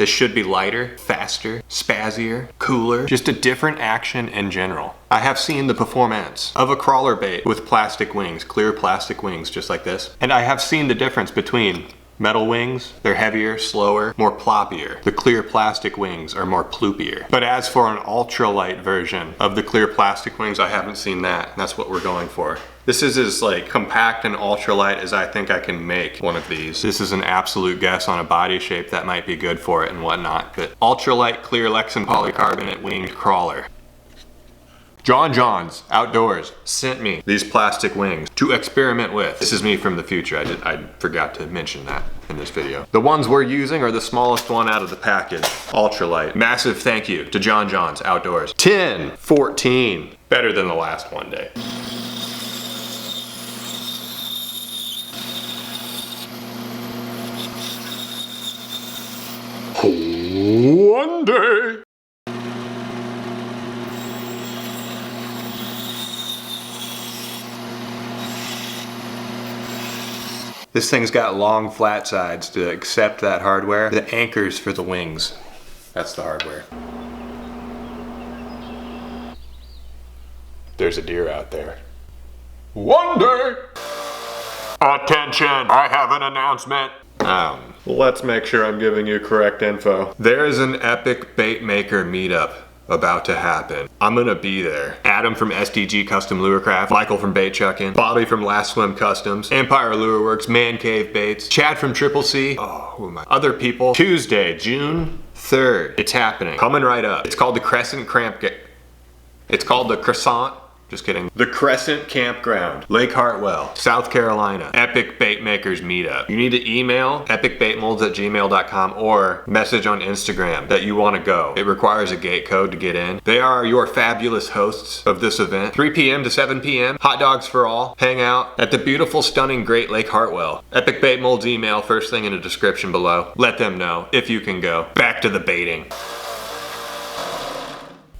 This should be lighter, faster, spazzier, cooler, just a different action in general. I have seen the performance of a crawler bait with plastic wings, clear plastic wings just like this. And I have seen the difference between metal wings. They're heavier, slower, more ploppier. The clear plastic wings are more ploopier. But as for an ultralight version of the clear plastic wings, I haven't seen that. That's what we're going for. This is as like compact and ultralight as I think I can make one of these. This is an absolute guess on a body shape that might be good for it and whatnot, but ultralight clear Lexan polycarbonate winged crawler. John's Outdoors sent me these plastic wings to experiment with. This is me from the future. I forgot to mention that in this video. The ones we're using are the smallest one out of the package, ultralight. Massive thank you to John's Outdoors. 10, 14, better than the last one day. One day. This thing's got long flat sides to accept that hardware. The anchors for the wings, that's the hardware. There's a deer out there. One day! Attention, I have an announcement. Let's make sure I'm giving you correct info. There is an Epic Bait Maker meetup about to happen. I'm gonna be there. Adam from SDG Custom Lurecraft, Michael from Bait Chuckin', Bobby from Last Swim Customs, Empire Lure Works, Man Cave Baits, Chad from Triple C, who am I? Other people. Tuesday, June 3rd. It's happening. Coming right up. It's called the Crescent It's called the Crescent. Just kidding. The Crescent Campground, Lake Hartwell, South Carolina. Epic Bait Makers Meetup. You need to email epicbaitmolds@gmail.com or message on Instagram that you want to go. It requires a gate code to get in. They are your fabulous hosts of this event. 3 p.m. to 7 p.m. Hot dogs for all. Hang out at the beautiful, stunning Great Lake Hartwell. Epic Bait Molds email, first thing in the description below. Let them know if you can go. Back to the baiting.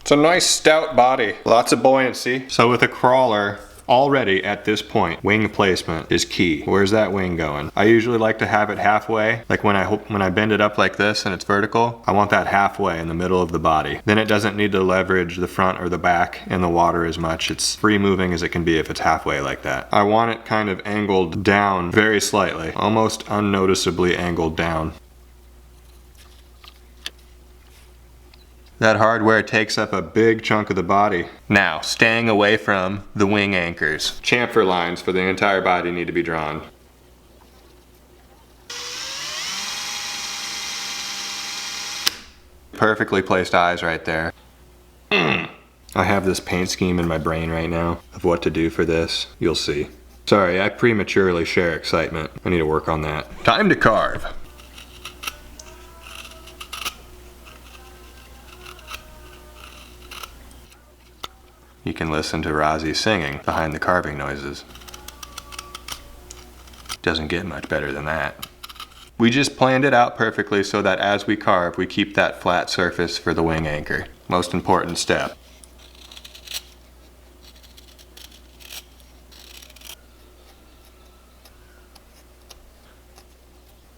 It's a nice stout body, lots of buoyancy. So with a crawler, already at this point, wing placement is key. Where's that wing going? I usually like to have it halfway, like when I bend it up like this and it's vertical, I want that halfway in the middle of the body. Then it doesn't need to leverage the front or the back in the water as much. It's free moving as it can be if it's halfway like that. I want it kind of angled down very slightly, almost unnoticeably angled down. That hardware takes up a big chunk of the body. Now, staying away from the wing anchors. Chamfer lines for the entire body need to be drawn. Perfectly placed eyes right there. I have this paint scheme in my brain right now of what to do for this. You'll see. Sorry, I prematurely share excitement. I need to work on that. Time to carve. You can listen to Rozzy singing behind the carving noises. Doesn't get much better than that. We just planned it out perfectly so that as we carve, we keep that flat surface for the wing anchor. Most important step.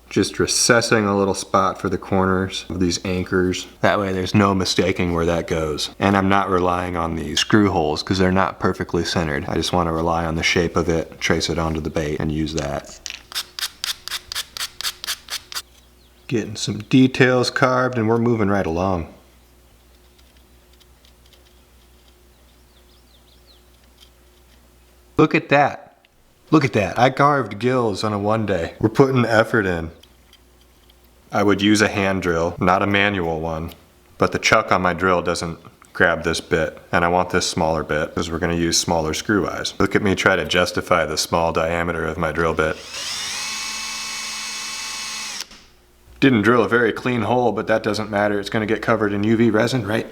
Just recessing a little spot for the corners of these anchors. That way there's no mistaking where that goes. And I'm not relying on these screw holes because they're not perfectly centered. I just want to rely on the shape of it, trace it onto the bait, and use that. Getting some details carved and we're moving right along. Look at that. Look at that. I carved gills on a one day. We're putting effort in. I would use a hand drill, not a manual one, but the chuck on my drill doesn't grab this bit, and I want this smaller bit because we're going to use smaller screw eyes. Look at me try to justify the small diameter of my drill bit. Didn't drill a very clean hole, but that doesn't matter. It's going to get covered in UV resin, right?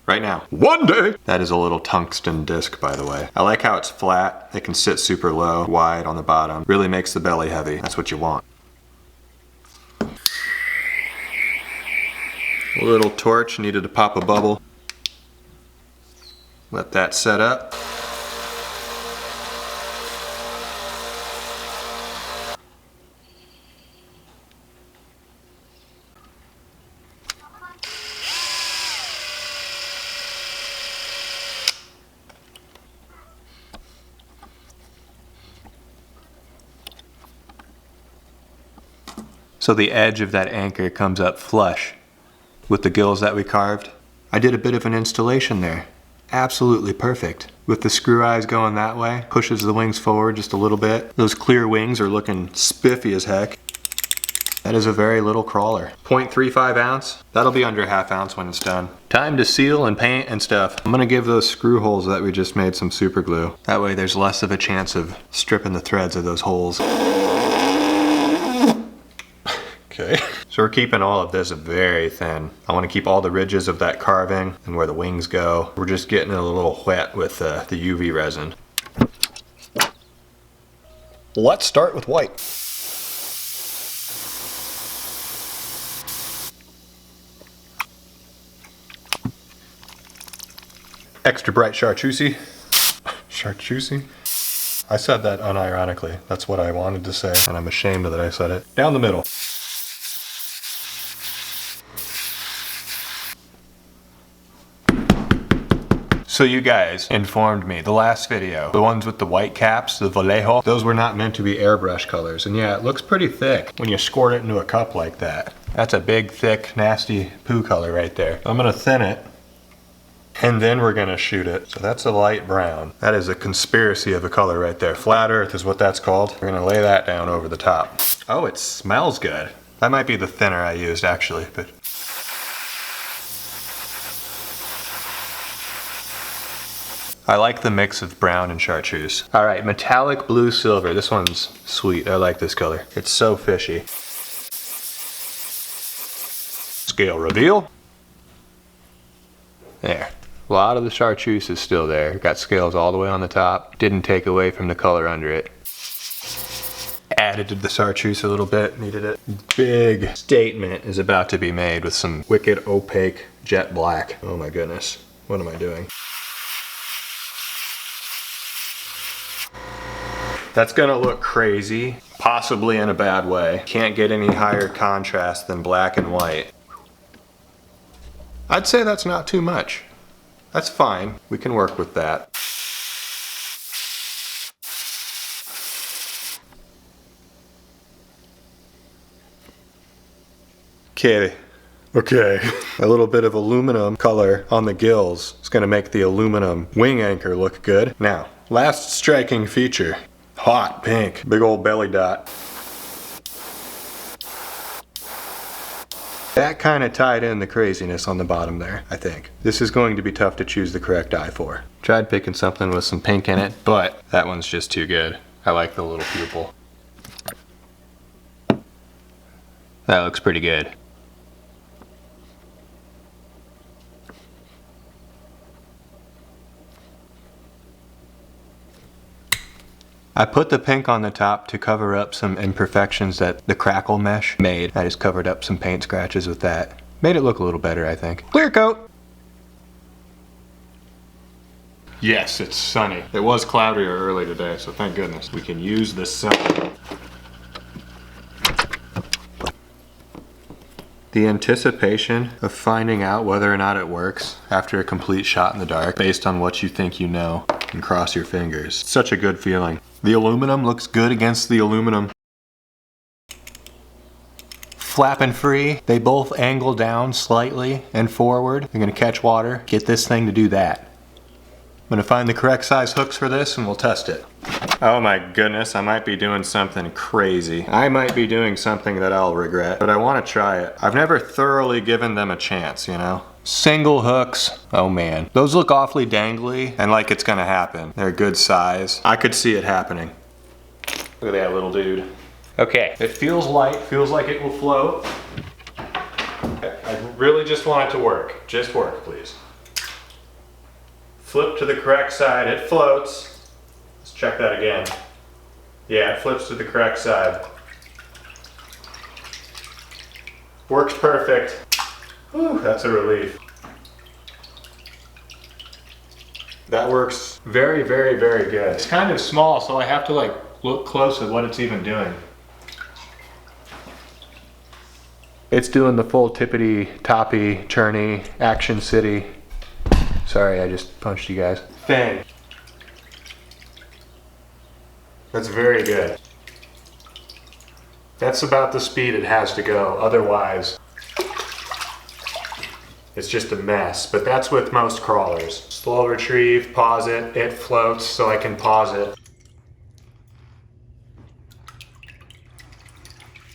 Right now. One day! That is a little tungsten disc, by the way. I like how it's flat. It can sit super low, wide on the bottom. Really makes the belly heavy. That's what you want. A little torch, needed to pop a bubble. Let that set up. so the edge of that anchor comes up flush with the gills that we carved. I did a bit of an installation there. Absolutely perfect. With the screw eyes going that way, pushes the wings forward just a little bit. Those clear wings are looking spiffy as heck. That is a very little crawler. 0.35 ounce. That'll be under ½ ounce when it's done. Time to seal and paint and stuff. I'm gonna give those screw holes that we just made some super glue. That way there's less of a chance of stripping the threads of those holes. Okay. So we're keeping all of this very thin. I want to keep all the ridges of that carving and where the wings go. We're just getting it a little wet with the UV resin. Let's start with white. Extra bright chartreusey. Chartreusey? I said that unironically. That's what I wanted to say, and I'm ashamed that I said it. Down the middle. So you guys informed me, the last video, the ones with the white caps, the Vallejo, those were not meant to be airbrush colors. And yeah, it looks pretty thick when you squirt it into a cup like that. That's a big, thick, nasty poo color right there. I'm gonna thin it, and then we're gonna shoot it. So that's a light brown. That is a conspiracy of a color right there. Flat earth is what that's called. We're gonna lay that down over the top. Oh, it smells good. That might be the thinner I used actually, but. I like the mix of brown and chartreuse. All right, metallic blue silver. This one's sweet. I like this color. It's so fishy. Scale reveal. There. A lot of the chartreuse is still there. Got scales all the way on the top. Didn't take away from the color under it. Added to the chartreuse a little bit. Needed it. Big statement is about to be made with some wicked opaque jet black. Oh my goodness. What am I doing? That's gonna look crazy, possibly in a bad way. Can't get any higher contrast than black and white. I'd say that's not too much. That's fine, we can work with that. Okay. A little bit of aluminum color on the gills is gonna make the aluminum wing anchor look good. Now, last striking feature. Hot pink, big old belly dot. That kind of tied in the craziness on the bottom there, I think. This is going to be tough to choose the correct eye for. Tried picking something with some pink in it, but that one's just too good. I like the little pupil. That looks pretty good. I put the pink on the top to cover up some imperfections that the crackle mesh made. I just covered up some paint scratches with that. Made it look a little better, I think. Clear coat! Yes, it's sunny. It was cloudier early today, so thank goodness. We can use the sun. The anticipation of finding out whether or not it works after a complete shot in the dark based on what you think you know and cross your fingers. Such a good feeling. The aluminum looks good against the aluminum. Flapping free. They both angle down slightly and forward. They're gonna catch water. Get this thing to do that. I'm gonna find the correct size hooks for this and we'll test it. Oh my goodness, I might be doing something crazy. I might be doing something that I'll regret, but I want to try it. I've never thoroughly given them a chance, you know? Single hooks, oh man. Those look awfully dangly and like it's gonna happen. They're a good size. I could see it happening. Look at that little dude. Okay, it feels light, feels like it will float. Okay. I really just want it to work. Just work, please. Flip to the correct side, it floats. Let's check that again. Yeah, it flips to the correct side. Works perfect. Whew, that's a relief. That works very, very, very good. It's kind of small, so I have to like look close at what it's even doing. It's doing the full tippity, toppy, churny, action city. Sorry, I just punched you guys. Thing. That's very good. That's about the speed it has to go. Otherwise, it's just a mess. But that's with most crawlers. Slow retrieve, pause it, it floats so I can pause it.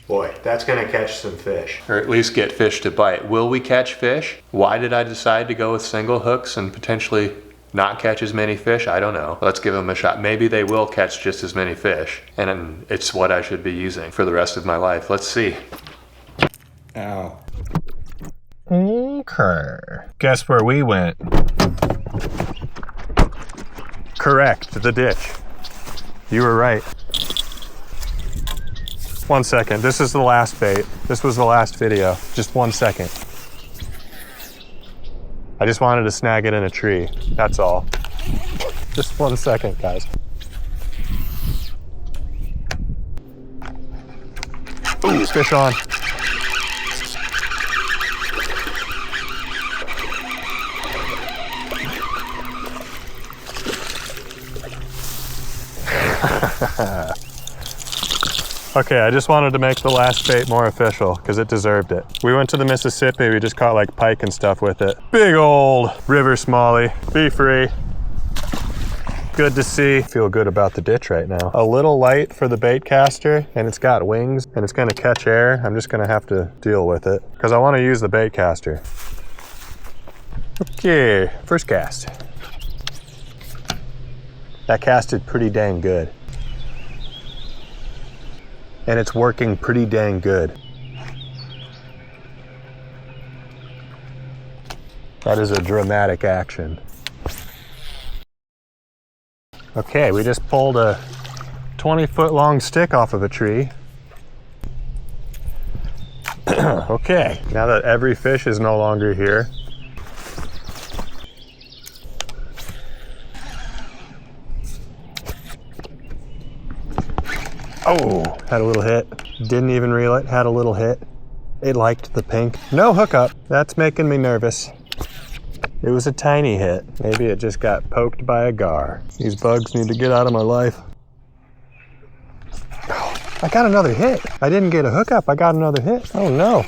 Boy, that's gonna catch some fish. Or at least get fish to bite. Will we catch fish? Why did I decide to go with single hooks and potentially not catch as many fish? I don't know. Let's give them a shot. Maybe they will catch just as many fish. And it's what I should be using for the rest of my life. Let's see. Ow. Okay. Guess where we went? Correct, the ditch. You were right. 1 second, this is the last bait. This was the last video. Just 1 second. I just wanted to snag it in a tree, that's all. Just 1 second, guys. Ooh, fish on. Okay, I just wanted to make the last bait more official because it deserved it. We went to the Mississippi, we just caught like pike and stuff with it. Big old river smallie, be free. Good to see. Feel good about the ditch right now. A little light for the bait caster and it's got wings and it's gonna catch air. I'm just gonna have to deal with it because I wanna use the bait caster. Okay, first cast. That casted pretty dang good. And it's working pretty dang good. That is a dramatic action. Okay, we just pulled a 20-foot long stick off of a tree. Okay, now that every fish is no longer here, oh, had a little hit. Didn't even reel it, had a little hit. It liked the pink. No hookup. That's making me nervous. It was a tiny hit. Maybe it just got poked by a gar. These bugs need to get out of my life. Oh, I got another hit. I didn't get a hookup, I got another hit. Oh no.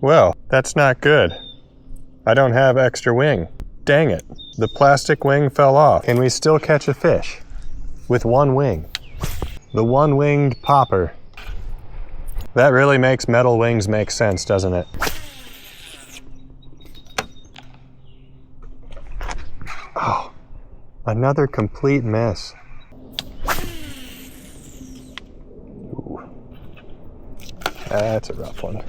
Well, that's not good. I don't have extra wing. Dang it. The plastic wing fell off. Can we still catch a fish with one wing? The one-winged popper. That really makes metal wings make sense, doesn't it? Oh, another complete miss. Ooh. That's a rough one.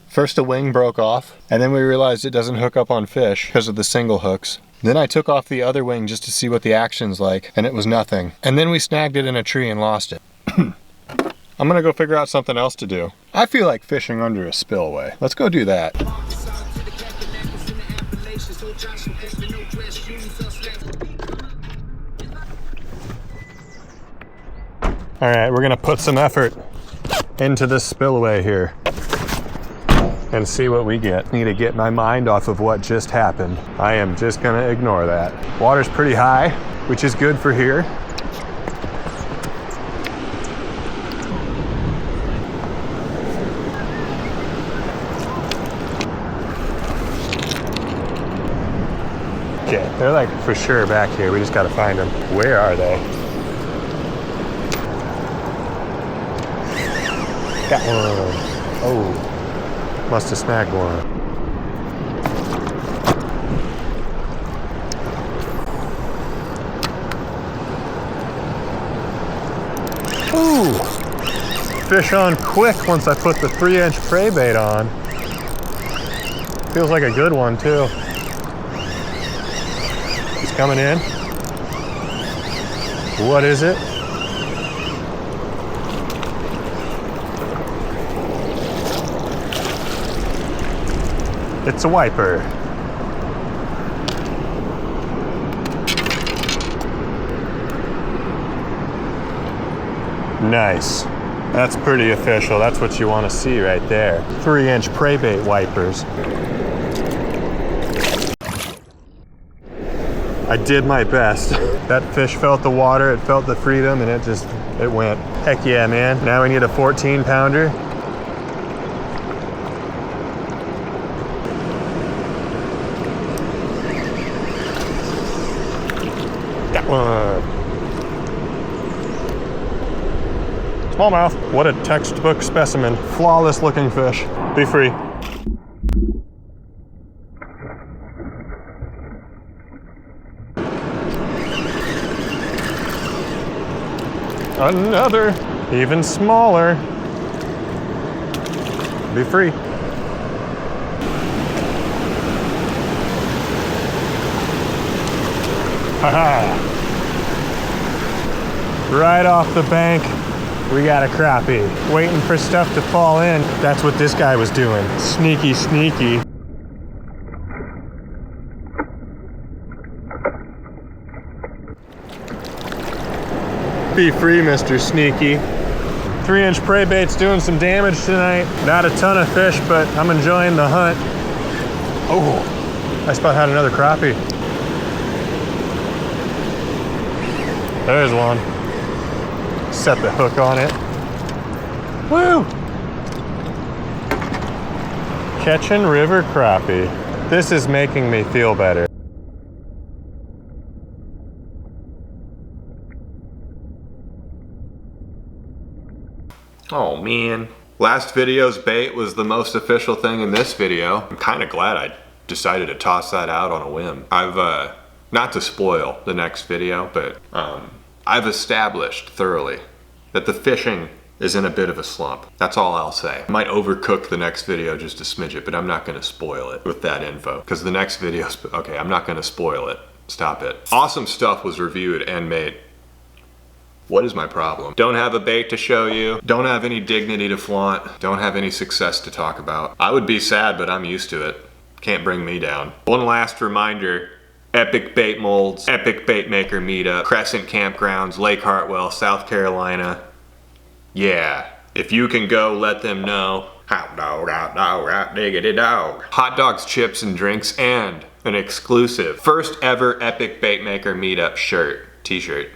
First a wing broke off, and then we realized it doesn't hook up on fish because of the single hooks. Then I took off the other wing just to see what the action's like, and it was nothing. And then we snagged it in a tree and lost it. I'm gonna go figure out something else to do. I feel like fishing under a spillway. Let's go do that. All right, we're gonna put some effort into this spillway here and see what we get. Need to get my mind off of what just happened. I am just gonna ignore that. Water's pretty high, which is good for here. Okay, they're like for sure back here. We just gotta find them. Where are they? Got one. Oh. Must have snagged one. Ooh! Fish on quick once I put the 3-inch prey bait on. Feels like a good one too. He's coming in. What is it? It's a wiper. Nice. That's pretty official. That's what you want to see right there. 3-inch prey bait wipers. I did my best. That fish felt the water, it felt the freedom, and it went. Heck yeah, man. Now we need a 14-pounder. That one. Smallmouth. What a textbook specimen. Flawless looking fish. Be free. Another, even smaller. Be free. Haha. Right off the bank, we got a crappie. Waiting for stuff to fall in. That's what this guy was doing. Sneaky, sneaky. Be free, Mr. Sneaky. 3-inch prey bait's doing some damage tonight. Not a ton of fish, but I'm enjoying the hunt. Oh, I just about had another crappie. There's one. Set the hook on it. Woo! Catching river crappie. This is making me feel better. Oh man. Last video's bait was the most official thing in this video. I'm kind of glad I decided to toss that out on a whim. I've, not to spoil the next video, but I've established thoroughly that the fishing is in a bit of a slump. That's all I'll say. I might overcook the next video just a smidget, but I'm not gonna spoil it with that info. Because the next video's, okay, I'm not gonna spoil it. Stop it. Awesome stuff was reviewed and made. What is my problem? Don't have a bait to show you. Don't have any dignity to flaunt. Don't have any success to talk about. I would be sad, but I'm used to it. Can't bring me down. One last reminder, Epicbaitmolds, Epic Bait Maker Meetup, Crescent Campgrounds, Lake Hartwell, South Carolina. Yeah, if you can go, let them know. Hot dog, hot dog, hot diggity dog. Hot dogs, chips, and drinks, and an exclusive first ever Epic Bait Maker Meetup shirt, t-shirt.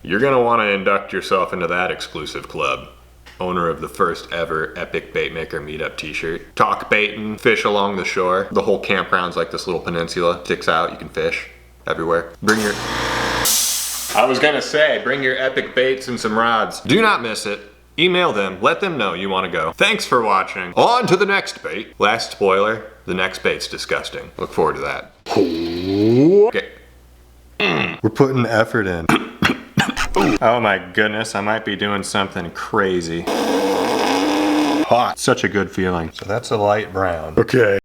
You're gonna wanna induct yourself into that exclusive club. Owner of the first ever Epic Bait Maker Meetup t-shirt. Talk baiting, fish along the shore. The whole campground's like this little peninsula. Sticks out, you can fish everywhere. Bring your... I was gonna say, bring your epic baits and some rods. Do not miss it. Email them, let them know you wanna go. Thanks for watching. On to the next bait. Last spoiler, the next bait's disgusting. Look forward to that. Okay. We're putting effort in. Oh my goodness, I might be doing something crazy. Hot. Such a good feeling. So that's a light brown. Okay.